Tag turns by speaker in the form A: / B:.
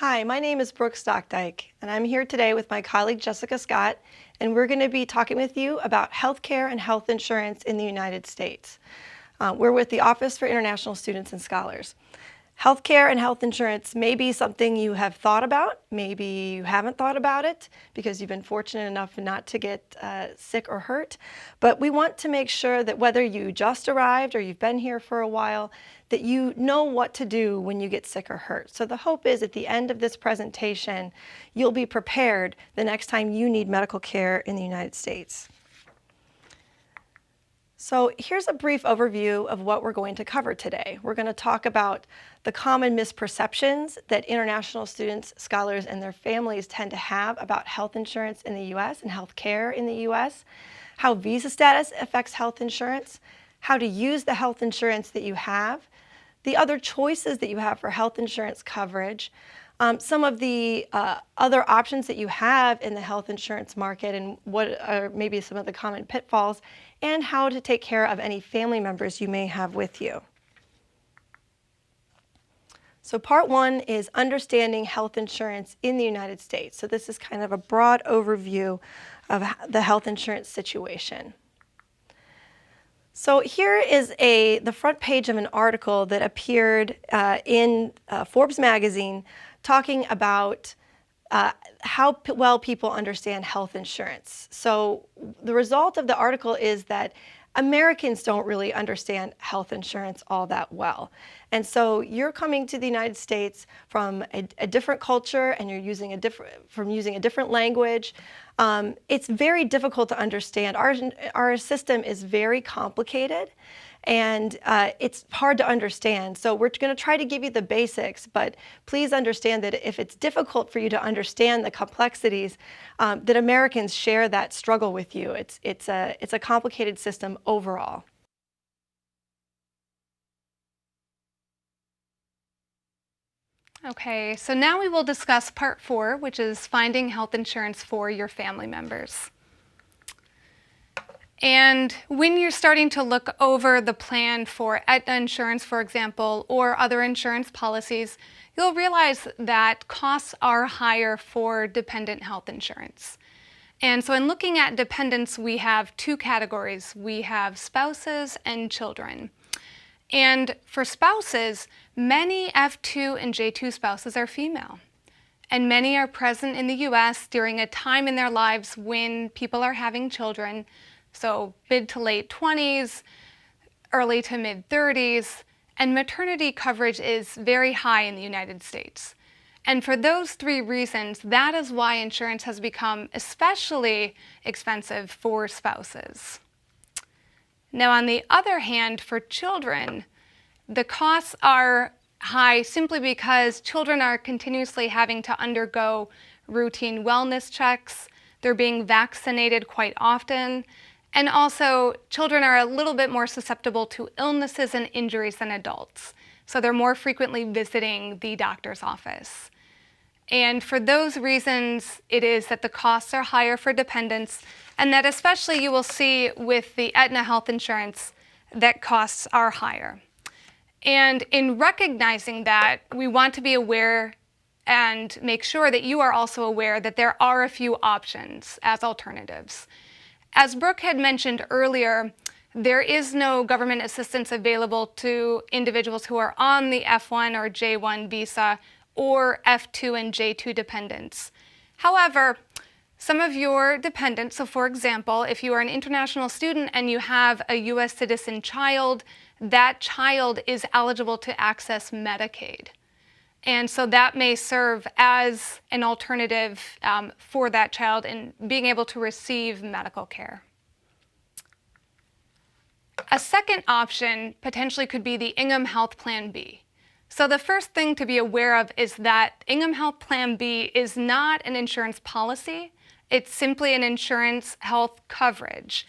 A: Hi, my name is Brooke Stockdyke, and I'm here today with my colleague Jessica Scott, and we're going to be talking with you about healthcare and health insurance in the United States. We're with the Office for International Students and Scholars. Healthcare and health insurance may be something you have thought about, maybe you haven't thought about it because you've been fortunate enough not to get sick or hurt, but we want to make sure that whether you just arrived or you've been here for a while, that you know what to do when you get sick or hurt. So the hope is at the end of this presentation, you'll be prepared the next time you need medical care in the United States. So here's a brief overview of what we're going to cover today. We're going to talk about the common misperceptions that international students, scholars, and their families tend to have about health insurance in the U.S. and health care in the U.S., how visa status affects health insurance, how to use the health insurance that you have, the other choices that you have for health insurance coverage, some of the other options that you have in the health insurance market and what are maybe some of the common pitfalls, and how to take care of any family members you may have with you. So part one is understanding health insurance in the United States. So this is kind of a broad overview of the health insurance situation. So here is the front page of an article that appeared in Forbes magazine talking about how well people understand health insurance. So the result of the article is that Americans don't really understand health insurance all that well. And so you're coming to the United States from a different culture and you're using a different language. It's very difficult to understand. Our system is very complicated and it's hard to understand. So we're going to try to give you the basics, but please understand that if it's difficult for you to understand the complexities, that Americans share that struggle with you. It's a complicated system overall.
B: Okay, so now we will discuss part 4, which is finding health insurance for your family members. And when you're starting to look over the plan for Aetna insurance, for example, or other insurance policies, you'll realize that costs are higher for dependent health insurance. And so in looking at dependents, we have two categories. We have spouses and children. And for spouses, many F2 and J2 spouses are female. And many are present in the U.S. during a time in their lives when people are having children, so mid to late 20s, early to mid 30s, and maternity coverage is very high in the United States. And for those three reasons, that is why insurance has become especially expensive for spouses. Now, on the other hand, for children, the costs are high simply because children are continuously having to undergo routine wellness checks. They're being vaccinated quite often. And also, children are a little bit more susceptible to illnesses and injuries than adults. So they're more frequently visiting the doctor's office. And for those reasons, it is that the costs are higher for dependents, and that especially you will see with the Aetna health insurance that costs are higher. And in recognizing that, we want to be aware and make sure that you are also aware that there are a few options as alternatives. As Brooke had mentioned earlier, there is no government assistance available to individuals who are on the F1 or J1 visa or F2 and J2 dependents. However, some of your dependents, so for example, if you are an international student and you have a U.S. citizen child, that child is eligible to access Medicaid. And so that may serve as an alternative for that child in being able to receive medical care. A second option potentially could be the Ingham Health Plan B. So the first thing to be aware of is that Ingham Health Plan B is not an insurance policy. It's simply an insurance health coverage.